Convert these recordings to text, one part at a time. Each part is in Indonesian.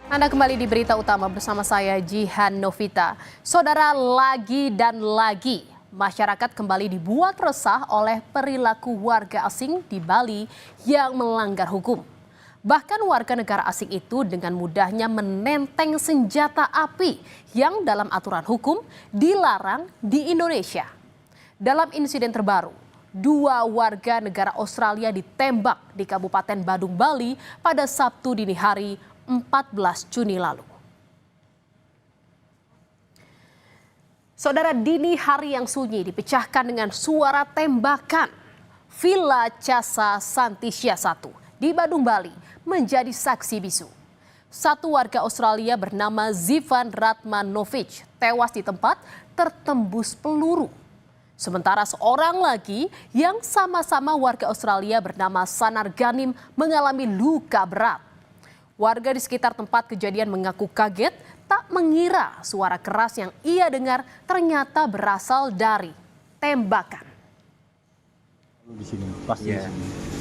Anda kembali di Berita Utama bersama saya Jihan Novita. Saudara, lagi dan lagi masyarakat kembali dibuat resah oleh perilaku warga asing di Bali yang melanggar hukum. Bahkan warga negara asing itu dengan mudahnya menenteng senjata api yang dalam aturan hukum dilarang di Indonesia. Dalam insiden terbaru, 2 warga negara Australia ditembak di Kabupaten Badung, Bali pada Sabtu dini hari 14 Juni lalu. Saudara, dini hari yang sunyi dipecahkan dengan suara tembakan. Villa Casa Santisha 1 di Badung, Bali menjadi saksi bisu. 1 warga Australia bernama Zivan Ratmanovic tewas di tempat tertembus peluru. Sementara seorang lagi yang sama-sama warga Australia bernama Sanar Ganim mengalami luka berat. Warga di sekitar tempat kejadian mengaku kaget tak mengira suara keras yang ia dengar ternyata berasal dari tembakan. Di sini pasti. Ya.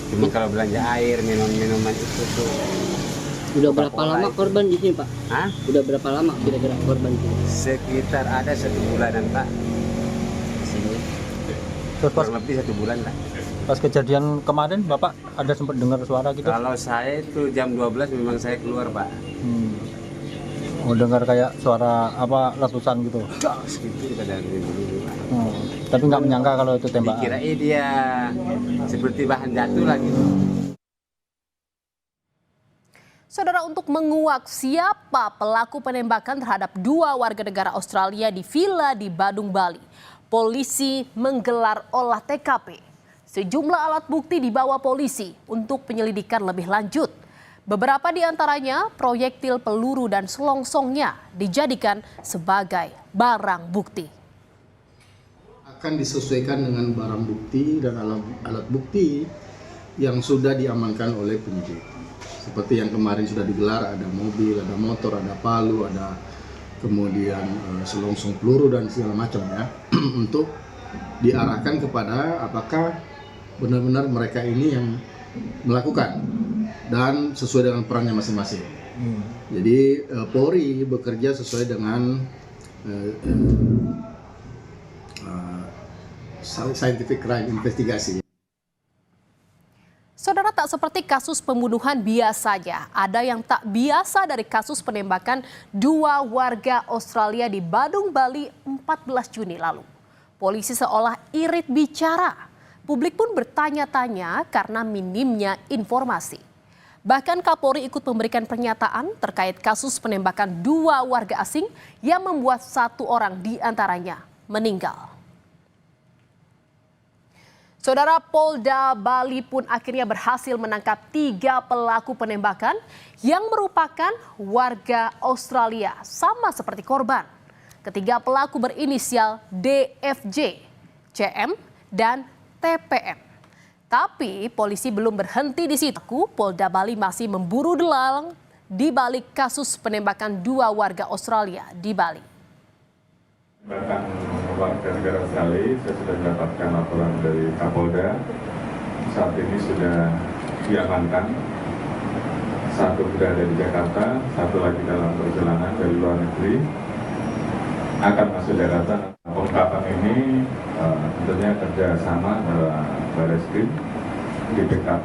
Cuma kalau belanja air, minuman itu tuh. Udah berapa lama korban di sini, Pak? Hah? Udah berapa lama kira-kira korban di sini? Sekitar ada 1 bulanan, Pak. Di sini. Terus pas, Kurang lebih 1 bulan lah. pas kejadian kemarin Bapak ada sempat dengar suara gitu? Kalau saya itu jam 12 memang saya keluar, Pak. Oh, dengar kayak suara apa letusan gitu. Jos gitu kita dari dulu. Tapi nggak menyangka kalau itu tembakan. Dikirain dia seperti bahan jatuh lah gitu. Saudara, untuk menguak siapa pelaku penembakan terhadap 2 warga negara Australia di villa di Badung, Bali, polisi menggelar olah TKP. Sejumlah alat bukti dibawa polisi untuk penyelidikan lebih lanjut. Beberapa di antaranya proyektil peluru dan selongsongnya dijadikan sebagai barang bukti. Akan disesuaikan dengan barang bukti dan alat bukti yang sudah diamankan oleh penyidik. Seperti yang kemarin sudah digelar, ada mobil, ada motor, ada palu, ada kemudian selongsong peluru dan segala macam ya. Untuk diarahkan kepada apakah benar-benar mereka ini yang melakukan dan sesuai dengan perannya masing-masing. Jadi Polri bekerja sesuai dengan scientific crime investigasi. Saudara, tak seperti kasus pembunuhan biasanya, ada yang tak biasa dari kasus penembakan 2 warga Australia di Badung, Bali 14 Juni lalu. Polisi seolah irit bicara. Publik pun bertanya-tanya karena minimnya informasi. Bahkan Kapolri ikut memberikan pernyataan terkait kasus penembakan 2 warga asing yang membuat 1 orang di antaranya meninggal. Saudara, Polda Bali pun akhirnya berhasil menangkap 3 pelaku penembakan yang merupakan warga Australia, sama seperti korban. Ketiga pelaku berinisial DFJ, CM, dan TPM. Tapi polisi belum berhenti di situ. Polda Bali masih memburu dalang di balik kasus penembakan 2 warga Australia di Bali. Bahkan warga negara Australia, saya sudah mendapatkan laporan dari Kapolda. Saat ini sudah diamankan. 1 berada di Jakarta, 1 lagi dalam perjalanan dari luar negeri. Akan masuk Jakarta. Pengungkapan ini tentunya kerjasama antara Barreskrim di backup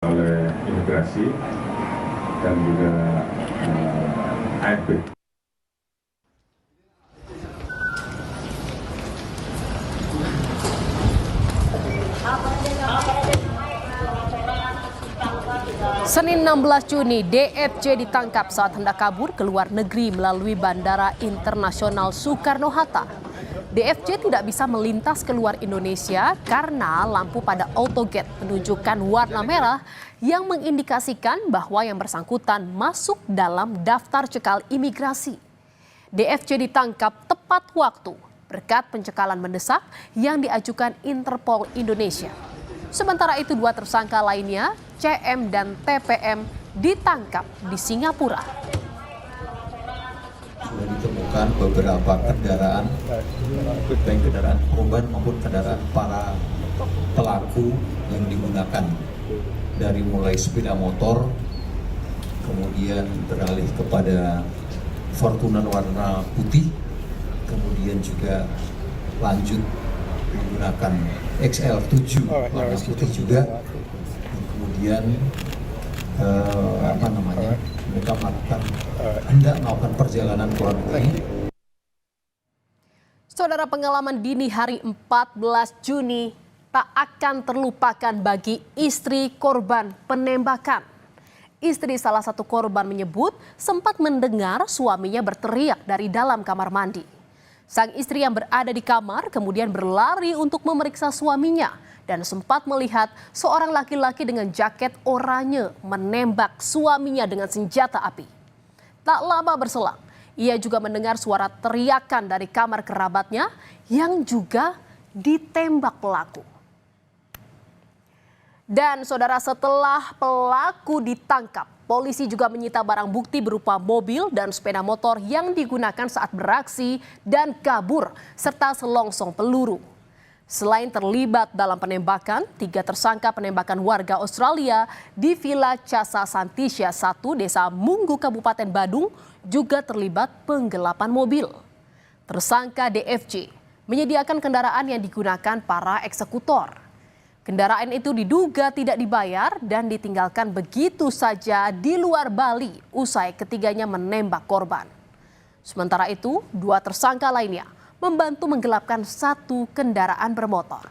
oleh imigrasi dan juga AFP. Senin 16 Juni, DFJ ditangkap saat hendak kabur ke luar negeri melalui Bandara Internasional Soekarno-Hatta. DFJ tidak bisa melintas keluar Indonesia karena lampu pada autogate menunjukkan warna merah yang mengindikasikan bahwa yang bersangkutan masuk dalam daftar cekal imigrasi. DFJ ditangkap tepat waktu berkat pencekalan mendesak yang diajukan Interpol Indonesia. Sementara itu 2 tersangka lainnya, CM dan TPM, ditangkap di Singapura. Sudah ditemukan beberapa kendaraan, baik kendaraan korban maupun kendaraan para pelaku yang digunakan dari mulai sepeda motor, kemudian beralih kepada Fortuner warna putih, kemudian juga lanjut menggunakan XL7 warna putih juga, dan kemudian mereka hendak melakukan perjalanan ke luar negeri. Saudara, pengalaman dini hari 14 Juni tak akan terlupakan bagi istri korban penembakan. Istri salah satu korban menyebut sempat mendengar suaminya berteriak dari dalam kamar mandi. Sang istri yang berada di kamar kemudian berlari untuk memeriksa suaminya dan sempat melihat seorang laki-laki dengan jaket oranye menembak suaminya dengan senjata api. Tak lama berselang, ia juga mendengar suara teriakan dari kamar kerabatnya yang juga ditembak pelaku. Dan saudara, setelah pelaku ditangkap, polisi juga menyita barang bukti berupa mobil dan sepeda motor yang digunakan saat beraksi dan kabur, serta selongsong peluru. Selain terlibat dalam penembakan, 3 tersangka penembakan warga Australia di Villa Casa Santisha 1, Desa Munggu, Kabupaten Badung, juga terlibat penggelapan mobil. Tersangka DFC menyediakan kendaraan yang digunakan para eksekutor. Kendaraan itu diduga tidak dibayar dan ditinggalkan begitu saja di luar Bali usai ketiganya menembak korban. Sementara itu, 2 tersangka lainnya membantu menggelapkan 1 kendaraan bermotor.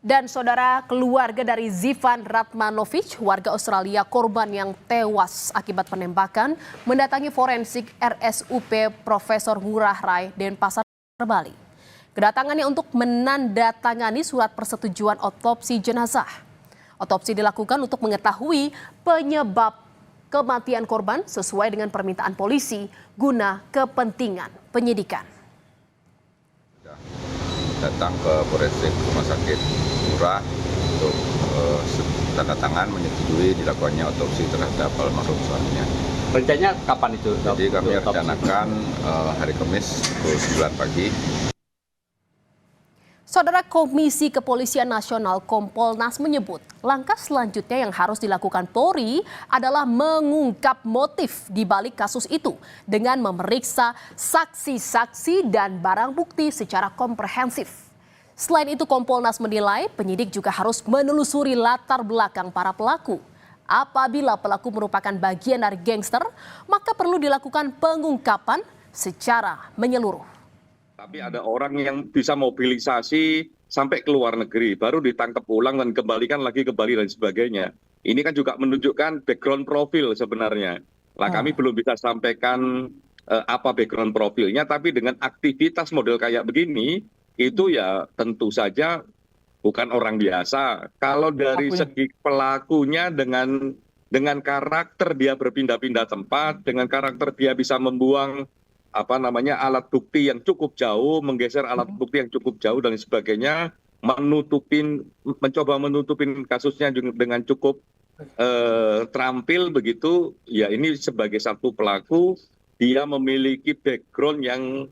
Dan saudara, keluarga dari Zivan Ratmanovic, warga Australia korban yang tewas akibat penembakan, mendatangi forensik RSUP Profesor Ngurah Rai Denpasar, Bali. Kedatangannya untuk menandatangani surat persetujuan otopsi jenazah. Otopsi dilakukan untuk mengetahui penyebab kematian korban sesuai dengan permintaan polisi guna kepentingan penyidikan. Datang ke forensik rumah sakit Ngurah untuk tanda tangan menyetujui dilakukannya otopsi terhadap almarhum suaminya. Rencananya kapan itu? Jadi kami rencanakan hari Kamis pukul 9 pagi. Saudara, Komisi Kepolisian Nasional Kompolnas menyebut langkah selanjutnya yang harus dilakukan Polri adalah mengungkap motif di balik kasus itu dengan memeriksa saksi-saksi dan barang bukti secara komprehensif. Selain itu, Kompolnas menilai penyidik juga harus menelusuri latar belakang para pelaku. Apabila pelaku merupakan bagian dari gangster, maka perlu dilakukan pengungkapan secara menyeluruh. Tapi ada orang yang bisa mobilisasi sampai ke luar negeri, baru ditangkap ulang dan kembalikan lagi ke Bali dan sebagainya. Ini kan juga menunjukkan background profil sebenarnya. Nah, kami belum bisa sampaikan apa background profilnya, tapi dengan aktivitas model kayak begini, itu ya tentu saja bukan orang biasa. Kalau dari segi pelakunya dengan karakter dia berpindah-pindah tempat, dengan karakter dia bisa membuang alat bukti yang cukup jauh, menggeser alat bukti yang cukup jauh dan sebagainya, mencoba menutupin kasusnya dengan cukup terampil begitu. Ya, ini sebagai satu pelaku, dia memiliki background yang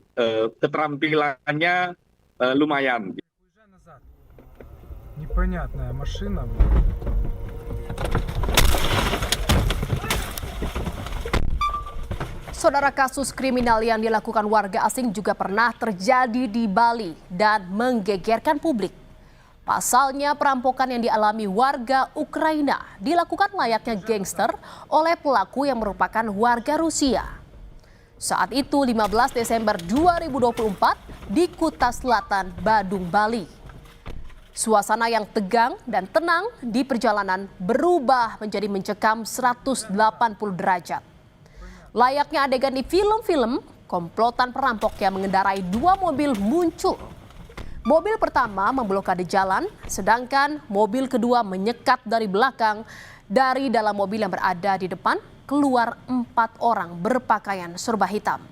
keterampilannya lumayan. Непонятная машина. Saudara, kasus kriminal yang dilakukan warga asing juga pernah terjadi di Bali dan menggegerkan publik. Pasalnya, perampokan yang dialami warga Ukraina dilakukan layaknya gangster oleh pelaku yang merupakan warga Rusia. Saat itu 15 Desember 2024 di Kuta Selatan, Badung, Bali. Suasana yang tegang dan tenang di perjalanan berubah menjadi mencekam 180 derajat. Layaknya adegan di film-film, komplotan perampok yang mengendarai 2 mobil muncul. Mobil pertama memblokade jalan, sedangkan mobil kedua menyekat dari belakang. Dari dalam mobil yang berada di depan, keluar 4 orang berpakaian serba hitam.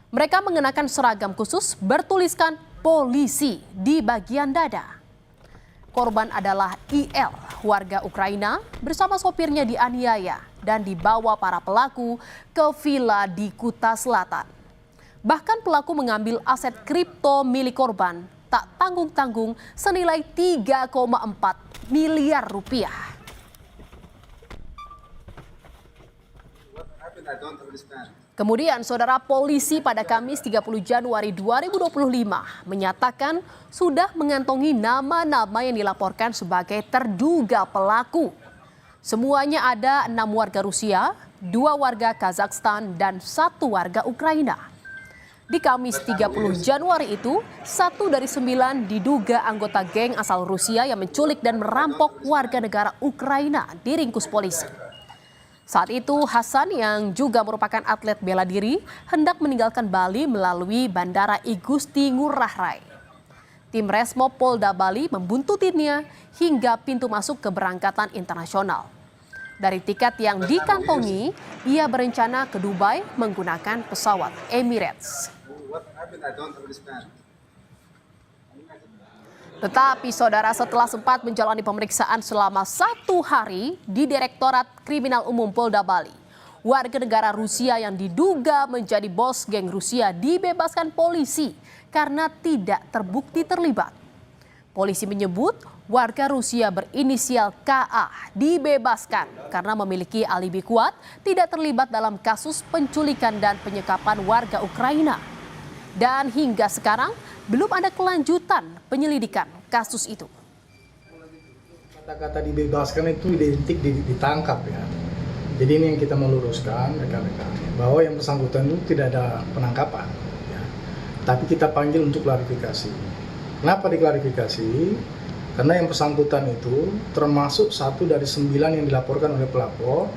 Mereka mengenakan seragam khusus bertuliskan polisi di bagian dada. Korban adalah IL, warga Ukraina, bersama sopirnya dianiaya dan dibawa para pelaku ke villa di Kuta Selatan. Bahkan pelaku mengambil aset kripto milik korban tak tanggung-tanggung senilai 3,4 miliar rupiah. Kemudian, saudara, polisi pada Kamis 30 Januari 2025 menyatakan sudah mengantongi nama-nama yang dilaporkan sebagai terduga pelaku. Semuanya ada 6 warga Rusia, 2 warga Kazakhstan, dan 1 warga Ukraina. Di Kamis 30 Januari itu, 1 dari 9 diduga anggota geng asal Rusia yang menculik dan merampok warga negara Ukraina diringkus polisi. Saat itu, Hasan yang juga merupakan atlet bela diri hendak meninggalkan Bali melalui Bandara I Gusti Ngurah Rai. Tim Resmo Polda Bali membuntutinya hingga pintu masuk keberangkatan internasional. Dari tiket yang dikantongi, ia berencana ke Dubai menggunakan pesawat Emirates. Tetapi, saudara, setelah sempat menjalani pemeriksaan selama 1 hari di Direktorat Kriminal Umum Polda Bali, warga negara Rusia yang diduga menjadi bos geng Rusia dibebaskan polisi karena tidak terbukti terlibat. Polisi menyebut warga Rusia berinisial KA dibebaskan karena memiliki alibi kuat tidak terlibat dalam kasus penculikan dan penyekapan warga Ukraina. Dan hingga sekarang belum ada kelanjutan penyelidikan kasus itu. Kata-kata dibebaskan itu identik ditangkap ya. Jadi ini yang kita meluruskan rekan-rekan bahwa yang bersangkutan itu tidak ada penangkapan. Ya. Tapi kita panggil untuk klarifikasi. Kenapa diklarifikasi? Karena yang bersangkutan itu termasuk 1 dari 9 yang dilaporkan oleh pelapor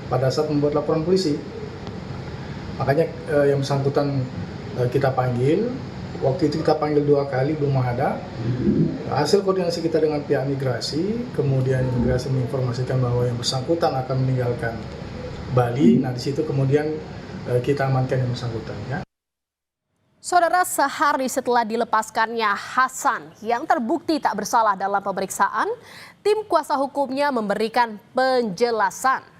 pada saat membuat laporan polisi. Makanya yang bersangkutan kita panggil. Waktu itu kita panggil 2 kali, belum ada. Hasil koordinasi kita dengan pihak migrasi, kemudian migrasi menginformasikan bahwa yang bersangkutan akan meninggalkan Bali. Nah, di situ kemudian kita amankan yang bersangkutan. Ya. Saudara, sehari setelah dilepaskannya Hasan yang terbukti tak bersalah dalam pemeriksaan, tim kuasa hukumnya memberikan penjelasan.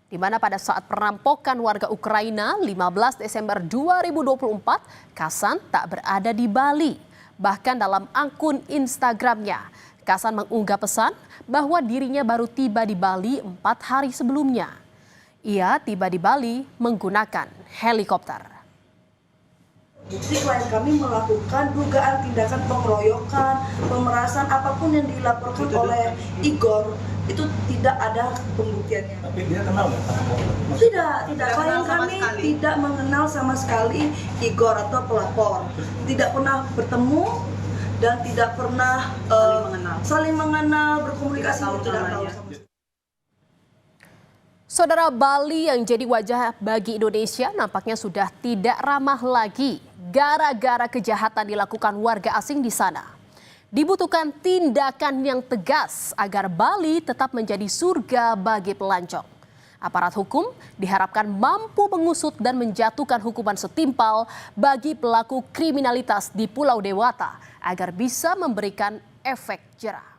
Di mana pada saat perampokan warga Ukraina 15 Desember 2024, Hasan tak berada di Bali. Bahkan dalam akun Instagramnya, Hasan mengunggah pesan bahwa dirinya baru tiba di Bali 4 hari sebelumnya. Ia tiba di Bali menggunakan helikopter. Bukti klien kami melakukan dugaan tindakan pengeroyokan, pemerasan, apapun yang dilaporkan oleh Igor itu tidak ada pembuktiannya. Tapi dia kenal nggak? Tidak. Klien kami tidak mengenal sama sekali Igor atau pelapor. Tidak pernah bertemu dan tidak pernah saling mengenal, berkomunikasi, tidak tahu sama sekali. Saudara, Bali yang jadi wajah bagi Indonesia nampaknya sudah tidak ramah lagi gara-gara kejahatan dilakukan warga asing di sana. Dibutuhkan tindakan yang tegas agar Bali tetap menjadi surga bagi pelancong. Aparat hukum diharapkan mampu mengusut dan menjatuhkan hukuman setimpal bagi pelaku kriminalitas di Pulau Dewata agar bisa memberikan efek jera.